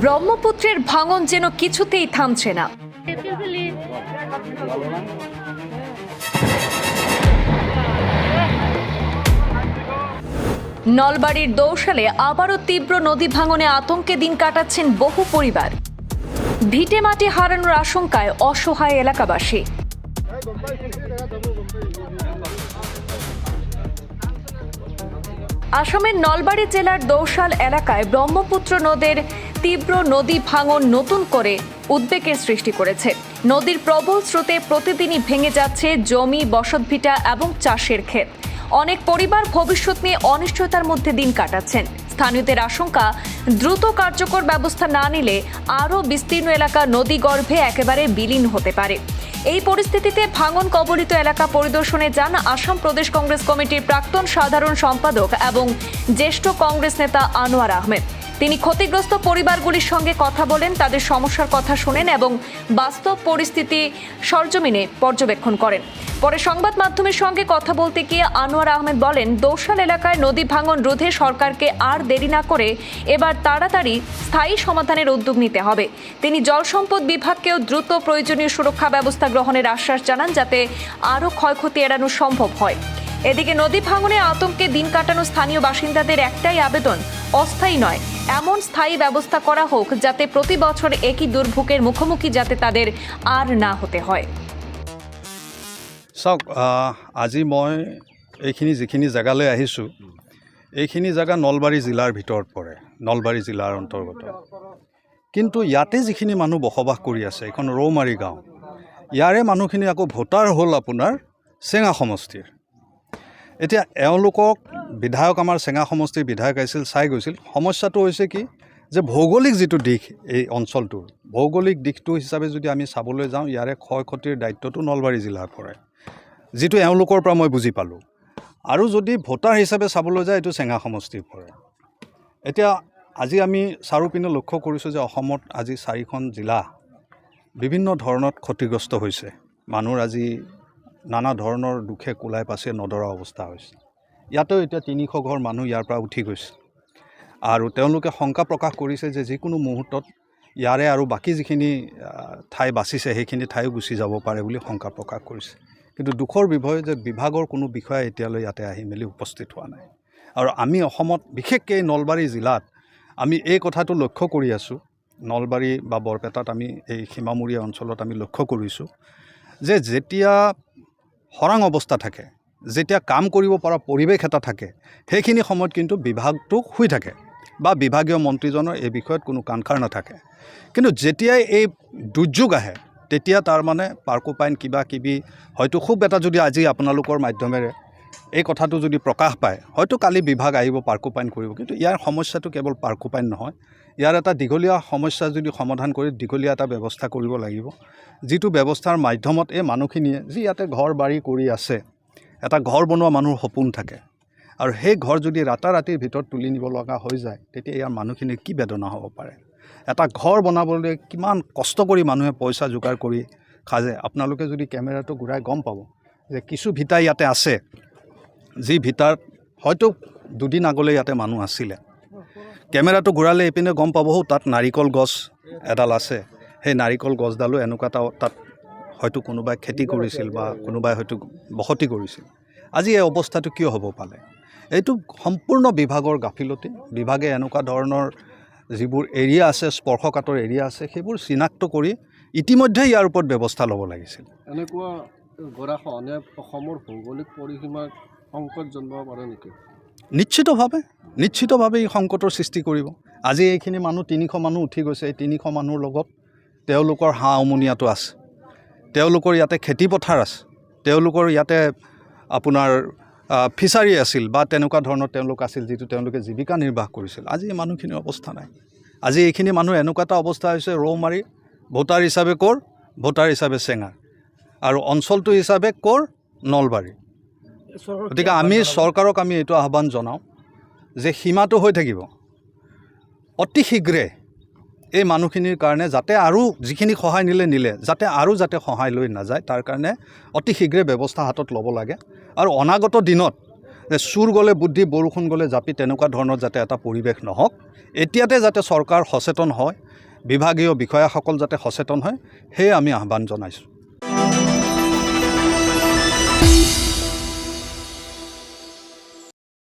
ব্রহ্মপুত্রের ভাঙন যেন কিছুতেই থামছে না। নলবাড়ির দৌশালে আবারও তীব্র নদী ভাঙনে আতঙ্কে দিন কাটাচ্ছেন বহু পরিবার। ভিটে মাটি হারানোর আশঙ্কায় অসহায় এলাকাবাসী। আসামের নলবাড়ি জেলার দৌশাল এলাকায় ব্রহ্মপুত্র নদের তীব্র নদী ভাঙন নতুন করে উদ্বেগের সৃষ্টি করেছে। নদীর প্রবল স্রোতে প্রতিদিনই ভেঙে যাচ্ছে জমি, বসতভিটা এবং চাষের ক্ষেত। অনেক পরিবার ভবিষ্যৎ নিয়ে অনিশ্চয়তার মধ্যে দিন কাটাচ্ছেন। স্থানীয়দের আশঙ্কা, দ্রুত কার্যকর ব্যবস্থা না নিলে আরও বিস্তীর্ণ এলাকা নদীগর্ভে একেবারে বিলীন হতে পারে। এই পরিস্থিতিতে ভাঙন কবলিত এলাকা পরিদর্শনে যান আসাম প্রদেশ কংগ্রেস কমিটির প্রাক্তন সাধারণ সম্পাদক এবং জ্যেষ্ঠ কংগ্রেস নেতা আনোয়ার আহমেদ। তিনি ক্ষতিগ্রস্ত পরিবারগুলির সঙ্গে কথা বলেন, তাদের সমস্যার কথা শোনেন এবং বাস্তব পরিস্থিতি সরজমিনে পর্যবেক্ষণ করেন। পরে সংবাদ মাধ্যমের সঙ্গে কথা বলতে গিয়ে আনোয়ার আহমেদ বলেন, দৌশাল এলাকায় নদী ভাঙন রোধে সরকারকে আর দেরি না করে এবার তাড়াতাড়ি স্থায়ী সমাধানের উদ্যোগ নিতে হবে। তিনি জল সম্পদ বিভাগকেও দ্রুত প্রয়োজনীয় সুরক্ষা ব্যবস্থা গ্রহণের আশ্বাস জানান, যাতে আরও ক্ষয়ক্ষতি এড়ানো সম্ভব হয়। এদিকে নদী ভাঙনে আতঙ্কে দিন কাটানো স্থানীয় বাসিন্দাদের একটাই আবেদন, অস্থায়ী নয়, এমন স্থায়ী ব্যবস্থা করা হোক যাতে প্রতি বছর একই দুর্ভোগের মুখোমুখি যাতে তাদের আর না হতে হয়। চাওক, আজি মই এইখিনি যিখিনি জেগালৈ আহিছোঁ, এইখিনি জেগা নলবাৰী জিলাৰ ভিতৰত পৰে, নলবাৰী জিলাৰ অন্তৰ্গত। কিন্তু ইয়াতে যিখিনি মানুহ বসবাস কৰি আছে, এইখন ৰৌমাৰী গাঁও, ইয়াৰে মানুহখিনি আকৌ ভোটাৰ হ'ল আপোনাৰ চেঙা সমষ্টিৰ। এতিয়া এওঁলোকক বিধায়ক, আমাৰ চেঙা সমষ্টিৰ বিধায়ক আহিছিল, চাই গৈছিল। সমস্যাটো হৈছে কি যে ভৌগোলিক যিটো দিশ এই অঞ্চলটোৰ, ভৌগোলিক দিশটো হিচাপে যদি আমি চাবলৈ যাওঁ, ইয়াৰে ক্ষয় ক্ষতিৰ দায়িত্বটো নলবাৰী জিলাৰ পৰে, যিটো এওঁলোকৰ পৰা মই বুজি পালোঁ। আৰু যদি ভোটাৰ হিচাপে চাবলৈ যায়, এইটো চেঙা সমষ্টিৰ পৰে। এতিয়া আজি আমি চাৰিওপিনে লক্ষ্য কৰিছোঁ যে অসমত আজি 4খন জিলা বিভিন্ন ধৰণত ক্ষতিগ্ৰস্ত হৈছে। মানুহৰ আজি নানা ধৰণৰ দুখে কোলাই পাছে নদৰা অৱস্থা হৈছে। ইয়াতেও এতিয়া 300 ঘৰ মানুহ ইয়াৰ পৰা উঠি গৈছে আৰু তেওঁলোকে শংকা প্ৰকাশ কৰিছে যে যিকোনো মুহূৰ্তত ইয়াৰে আৰু বাকী যিখিনি ঠাই বাচিছে সেইখিনি ঠাইও গুচি যাব পাৰে বুলি শংকা প্ৰকাশ কৰিছে। কিন্তু দুখৰ বিষয় যে বিভাগৰ কোনো বিষয়া এতিয়ালৈ ইয়াতে আহি মেলি উপস্থিত হোৱা নাই। আৰু আমি অসমত বিশেষকৈ নলবাৰী জিলাত আমি এই কথাটো লক্ষ্য কৰি আছোঁ। নলবাৰী বা বৰপেটাত আমি এই সীমামূৰীয়া অঞ্চলত আমি লক্ষ্য কৰিছোঁ যে যেতিয়া খৰাং অৱস্থা থাকে, যেতিয়া কাম কৰিব পৰা পৰিৱেশ এটা থাকে, সেইখিনি সময়ত কিন্তু বিভাগটো শুই থাকে বা বিভাগীয় মন্ত্ৰীজনৰ এই বিষয়ত কোনো কাণসাৰ নাথাকে। কিন্তু যেতিয়াই এই দুৰ্যোগ আহে, তেতিয়া তাৰমানে পাৰ্কোপাইন কিবা কিবি হয়তো খুব এটা যদি আজি আপোনালোকৰ মাধ্যমেৰে এই কথাটো যদি প্ৰকাশ পায়, হয়তো কালি বিভাগ আহিব পাৰ্কোপাইন কৰিব। কিন্তু ইয়াৰ সমস্যাটো কেৱল পাৰ্কোপাইন নহয়, ইয়াৰ এটা দীঘলীয়া সমস্যা যদি সমাধান কৰি দীঘলীয়া এটা ব্যৱস্থা কৰিব লাগিব, যিটো ব্যৱস্থাৰ মাধ্যমত এই মানুহখিনিয়ে যি ইয়াতে ঘৰ বাৰী কৰি আছে, এটা ঘৰ বনোৱা মানুহৰ সপোন থাকে, আৰু সেই ঘৰ যদি ৰাতাৰাতিৰ ভিতৰত তুলি নিব লগা হৈ যায়, তেতিয়া ইয়াৰ মানুহখিনিৰ কি বেদনা হ'ব পাৰে। এটা ঘৰ বনাবলৈ কিমান কষ্ট কৰি মানুহে পইচা যোগাৰ কৰি খাজে। আপোনালোকে যদি কেমেৰাটো ঘূৰাই গম পাব যে কিছু ভিটা ইয়াতে আছে, যি ভিটাত হয়তো দুদিন আগলৈ ইয়াতে মানুহ আছিলে। কেমেৰাটো ঘূৰালে এইপিনে গম পাব, তাত নাৰিকল গছ এডাল আছে। সেই নাৰিকল গছডালো এনেকুৱা এটা তাত হয়তো কোনোবাই খেতি কৰিছিল বা কোনোবাই হয়তো বসতি কৰিছিল। আজি এই অৱস্থাটো কিয় হ'ব পালে? এইটো সম্পূৰ্ণ বিভাগৰ গাফিলতি। বিভাগে এনেকুৱা ধৰণৰ যিবোৰ এৰিয়া আছে, স্পৰ্শকাতৰ এৰিয়া আছে, সেইবোৰ চিনাক্ত কৰি ইতিমধ্যে ইয়াৰ ওপৰত ব্যৱস্থা ল'ব লাগিছিল। এনেকুৱা গৰাখহনে অসমৰ ভৌগোলিক পৰিসীমাত সংকট জন্মাব পাৰে নেকি? নিশ্চিতভাৱে এই সংকটৰ সৃষ্টি কৰিব। আজি এইখিনি মানুহ 300 মানুহ উঠি গৈছে। এই 300 মানুহৰ লগত তেওঁলোকৰ হাঁহ উমনিয়াটো আছে, তেওঁলোকৰ ইয়াতে খেতি পথাৰ আছে, তেওঁলোকৰ ইয়াতে আপোনাৰ ফিচাৰী আছিল বা তেনেকুৱা ধৰণৰ তেওঁলোক আছিল, যিটো তেওঁলোকে জীৱিকা নিৰ্বাহ কৰিছিল। আজি এই মানুহখিনিৰ অৱস্থা নাই। আজি এইখিনি মানুহ এনেকুৱা এটা অৱস্থা হৈছে, ৰৌমাৰী ভোটাৰ হিচাপে ক'ৰ, ভোটাৰ হিচাপে চেঙা, আৰু অঞ্চলটো হিচাপে ক'ৰ, নলবাৰী। গতিকে আমি চৰকাৰক আমি এইটো আহ্বান জনাওঁ যে সীমাটো হৈ থাকিব, অতি শীঘ্ৰে এই মানুহখিনিৰ কাৰণে যাতে আৰু যিখিনি সহায় নিলে যাতে আৰু যাতে সহায় লৈ নাযায়, তাৰ কাৰণে অতি শীঘ্ৰে ব্যৱস্থা হাতত ল'ব লাগে। আৰু অনাগত দিনত যে চুৰ গ'লে বুদ্ধি বৰষুণ গ'লে জাপি তেনেকুৱা ধৰণৰ যাতে এটা পৰিৱেশ নহওক এতিয়াতে যাতে চৰকাৰ সচেতন হয় বিভাগীয় বিষয়াসকল যাতে সচেতন হয় সেয়ে আমি আহ্বান জনাইছোঁ